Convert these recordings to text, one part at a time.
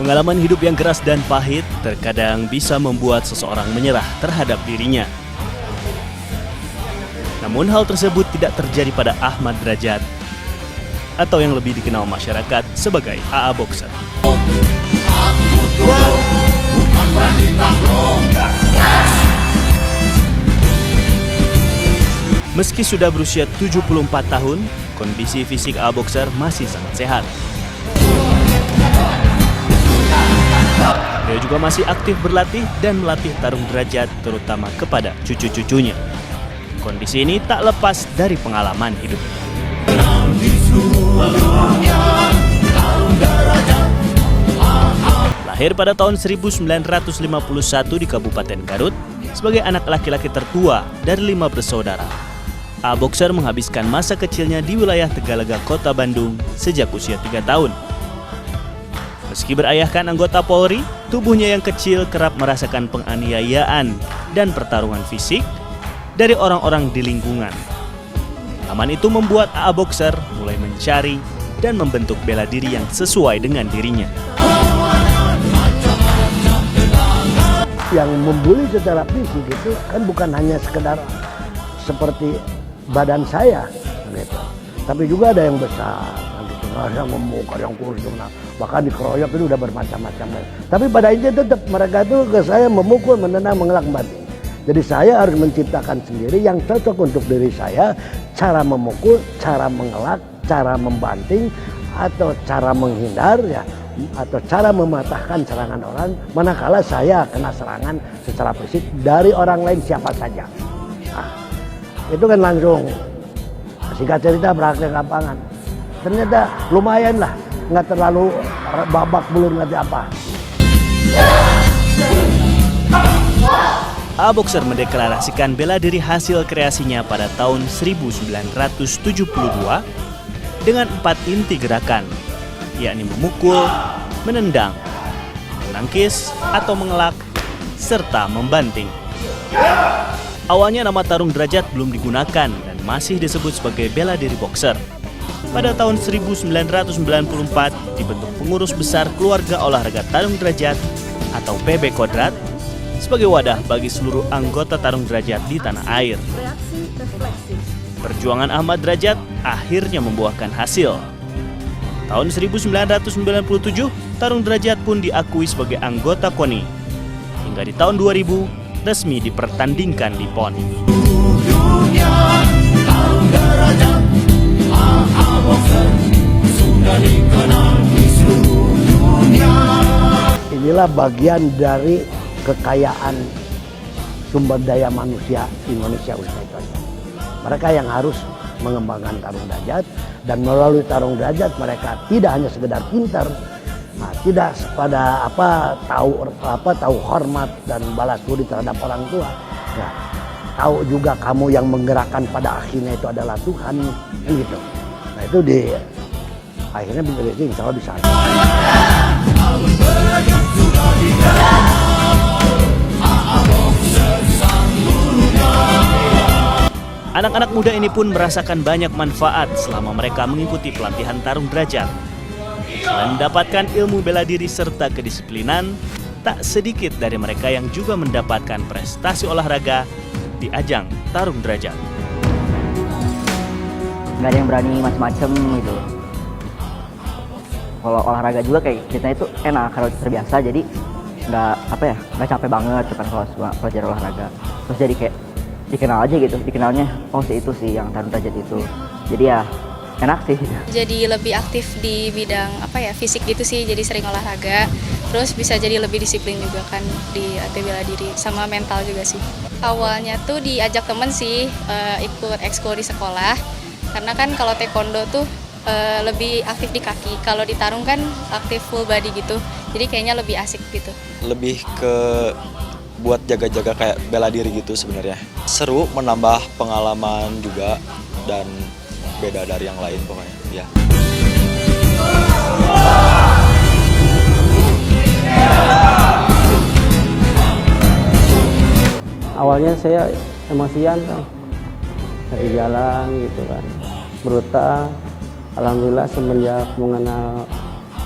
Pengalaman hidup yang keras dan pahit terkadang bisa membuat seseorang menyerah terhadap dirinya. Namun hal tersebut tidak terjadi pada Ahmad Drajat, atau yang lebih dikenal masyarakat sebagai AA Boxer. Meski sudah berusia 74 tahun, kondisi fisik AA Boxer masih sangat sehat. Dia juga masih aktif berlatih dan melatih tarung derajat, terutama kepada cucu-cucunya. Kondisi ini tak lepas dari pengalaman hidup. Lahir pada tahun 1951 di Kabupaten Garut, sebagai anak laki-laki tertua dari 5 bersaudara, AA Boxer menghabiskan masa kecilnya di wilayah Tegalega, Kota Bandung sejak usia 3 tahun. Meski berayahkan anggota Polri, tubuhnya yang kecil kerap merasakan penganiayaan dan pertarungan fisik dari orang-orang di lingkungan. Pengalaman itu membuat AA Boxer mulai mencari dan membentuk bela diri yang sesuai dengan dirinya. Yang membuli secara fisik itu kan bukan hanya sekedar seperti badan saya, gitu. Tapi juga ada yang besar, gitu. Yang gemuk, yang kurus, bahkan dikeroyok itu udah bermacam-macam. Tapi pada intinya tetap mereka itu ke saya memukul, menendang, mengelak, membanting. Jadi saya harus menciptakan sendiri yang cocok untuk diri saya, cara memukul, cara mengelak, cara membanting, atau cara menghindar, ya, atau cara mematahkan serangan orang manakala saya kena serangan secara fisik dari orang lain siapa saja. Nah, itu kan langsung singkat cerita praktek lapangan. Ternyata lumayan lah, nggak terlalu babak belur ngerti apa. AA Boxer mendeklarasikan bela diri hasil kreasinya pada tahun 1972 dengan 4 inti gerakan, yakni memukul, menendang, menangkis atau mengelak, serta membanting. Awalnya nama tarung derajat belum digunakan dan masih disebut sebagai bela diri boxer. Pada tahun 1994 dibentuk pengurus besar keluarga olahraga tarung derajat atau PB Kodrat sebagai wadah bagi seluruh anggota tarung derajat di tanah air. Perjuangan Ahmad Drajat akhirnya membuahkan hasil. Tahun 1997, tarung derajat pun diakui sebagai anggota KONI. Hingga di tahun 2000, resmi dipertandingkan di PON. Inilah bagian dari kekayaan sumber daya manusia Indonesia itu. Mereka yang harus mengembangkan tarung derajat, dan melalui tarung derajat mereka tidak hanya sekedar pintar, tidak pada tahu hormat dan balas budi terhadap orang tua. Nah, tahu juga kamu yang menggerakkan pada akhirnya itu adalah Tuhan, gitu. Nah itu akhirnya menjadi insya Allah bisa. Anak-anak muda ini pun merasakan banyak manfaat selama mereka mengikuti pelatihan tarung derajat. Selain mendapatkan ilmu bela diri serta kedisiplinan, tak sedikit dari mereka yang juga mendapatkan prestasi olahraga di ajang tarung derajat. Nggak ada yang berani macam-macam gitu. Kalau olahraga juga kayak kita itu enak kalau terbiasa, jadi nggak capek banget kan kalau belajar olahraga. Terus jadi kayak dikenal aja gitu, dikenalnya oh si itu sih yang tarung derajat itu. Jadi ya enak sih. Jadi lebih aktif di bidang fisik gitu sih, jadi sering olahraga. Terus bisa jadi lebih disiplin juga kan di bela diri, sama mental juga sih. Awalnya tuh diajak temen sih ikut ekskul di sekolah, karena kan kalau taekwondo tuh lebih aktif di kaki, kalau di tarung kan aktif full body gitu, jadi kayaknya lebih asik gitu. Lebih ke buat jaga-jaga kayak bela diri gitu sebenarnya. Seru, menambah pengalaman juga, dan beda dari yang lain pokoknya. Ya. Awalnya saya emosian kan, dari jalan gitu kan, berutang. Alhamdulillah semenjak mengenal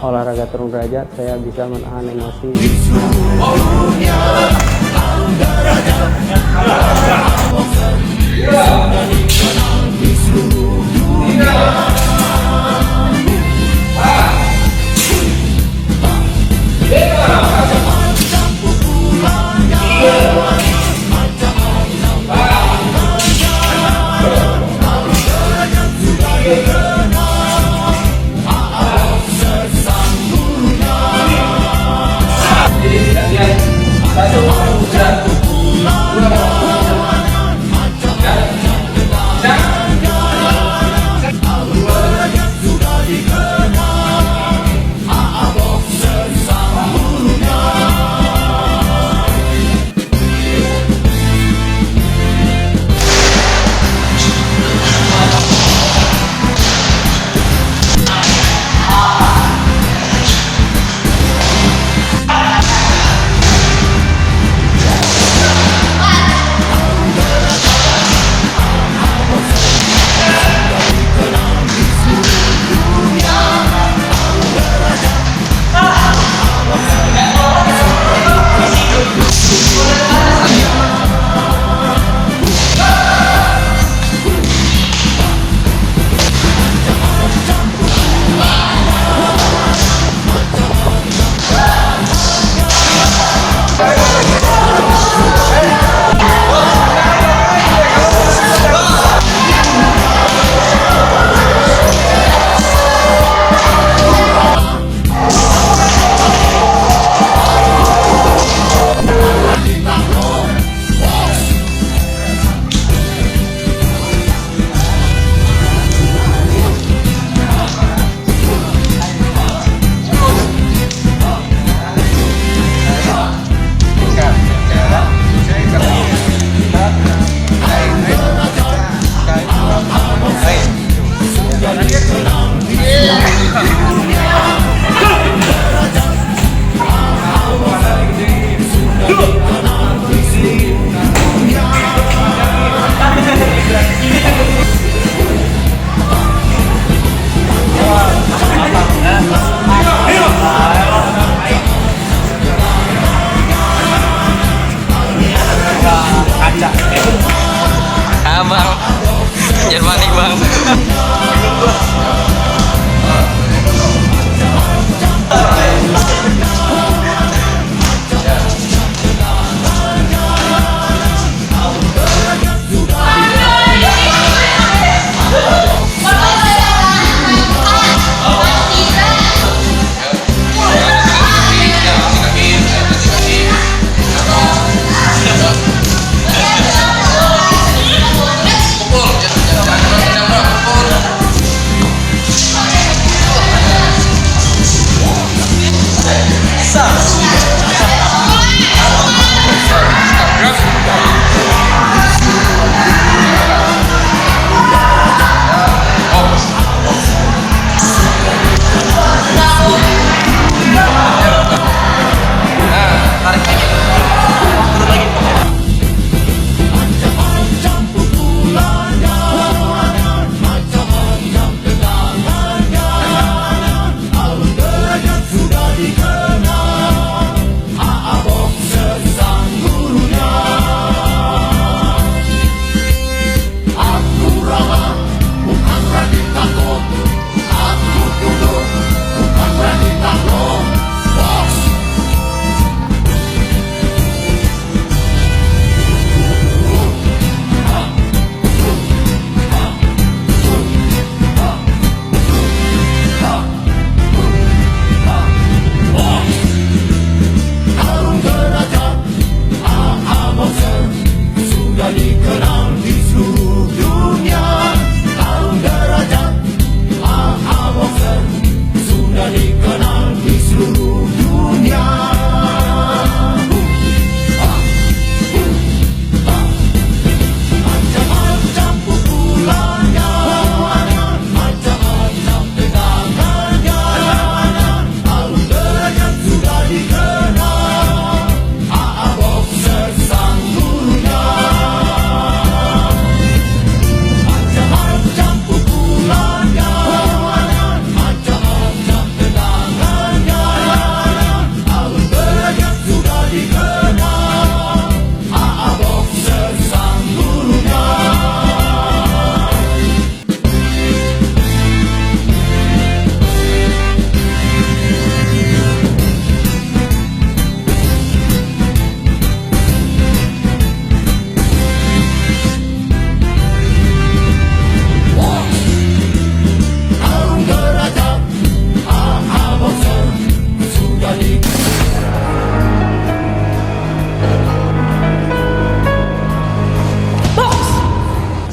olahraga turun derajat saya bisa menahan emosi. Bang, jangan panik bang.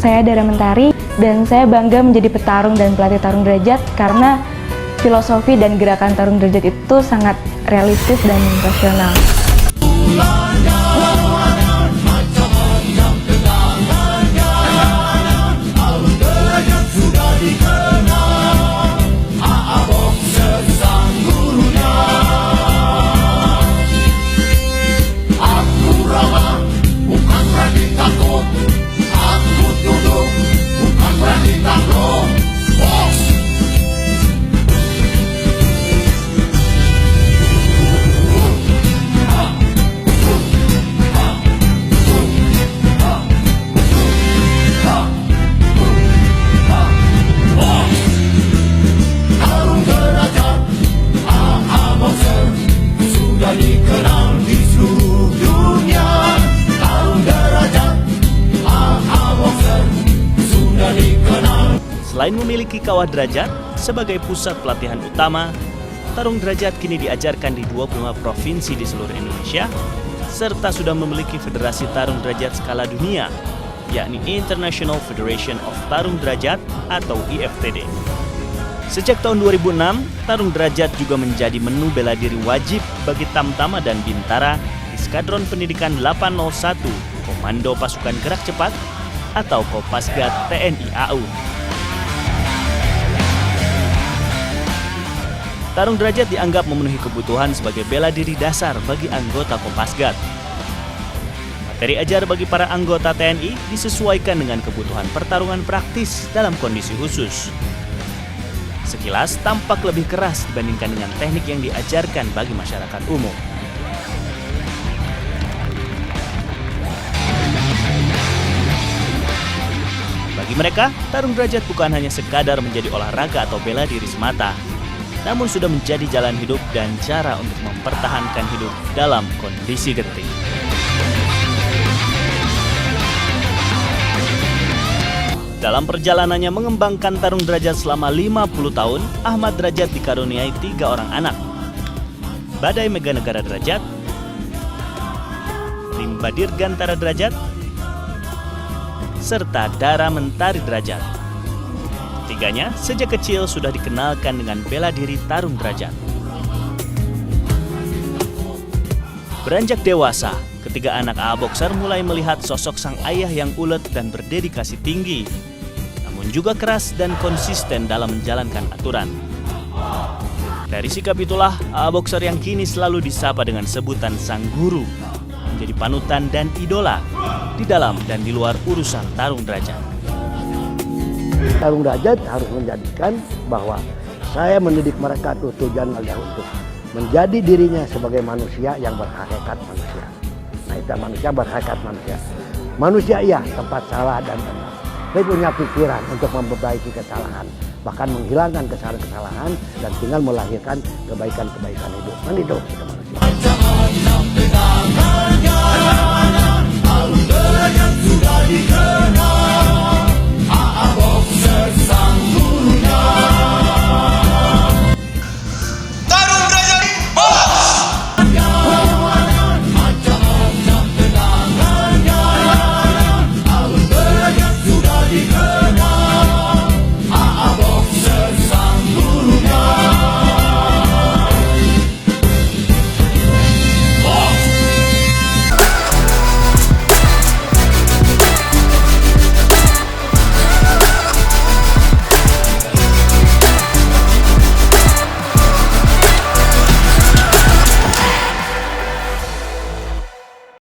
saya Dara Mentari dan saya bangga menjadi petarung dan pelatih tarung derajat karena filosofi dan gerakan tarung derajat itu sangat realistis dan rasional. Selain memiliki kawah derajat sebagai pusat pelatihan utama, tarung derajat kini diajarkan di 25 provinsi di seluruh Indonesia, serta sudah memiliki federasi tarung derajat skala dunia, yakni International Federation of Tarung Derajat atau IFTD. Sejak tahun 2006, tarung derajat juga menjadi menu bela diri wajib bagi Tamtama dan Bintara di Skadron Pendidikan 801 Komando Pasukan Gerak Cepat atau Kopasgat TNI AU. Tarung derajat dianggap memenuhi kebutuhan sebagai bela diri dasar bagi anggota Kopasgat. Materi ajar bagi para anggota TNI disesuaikan dengan kebutuhan pertarungan praktis dalam kondisi khusus. Sekilas tampak lebih keras dibandingkan dengan teknik yang diajarkan bagi masyarakat umum. Bagi mereka, tarung derajat bukan hanya sekadar menjadi olahraga atau bela diri semata, namun sudah menjadi jalan hidup dan cara untuk mempertahankan hidup dalam kondisi genting. Dalam perjalanannya mengembangkan tarung derajat selama 50 tahun, Ahmad Derajat dikaruniai 3 orang anak. Badai Meganegara Derajat, Rimba Dirgantara Derajat, serta Dara Mentari Derajat. Tiganya sejak kecil sudah dikenalkan dengan bela diri tarung derajat. Beranjak dewasa, ketiga anak AA Boxer mulai melihat sosok sang ayah yang ulet dan berdedikasi tinggi, namun juga keras dan konsisten dalam menjalankan aturan. Dari sikap itulah, AA Boxer yang kini selalu disapa dengan sebutan sang guru, menjadi panutan dan idola di dalam dan di luar urusan tarung derajat. Tarung derajat harus menjadikan bahwa saya mendidik mereka itu tujuan adalah untuk menjadi dirinya sebagai manusia yang berhakikat manusia. Nah, itu manusia berhakikat manusia. Manusia iya, tempat salah dan benar. Saya punya pikiran untuk memperbaiki kesalahan, bahkan menghilangkan kesalahan-kesalahan dan tinggal melahirkan kebaikan-kebaikan hidup. Kan itu manusia.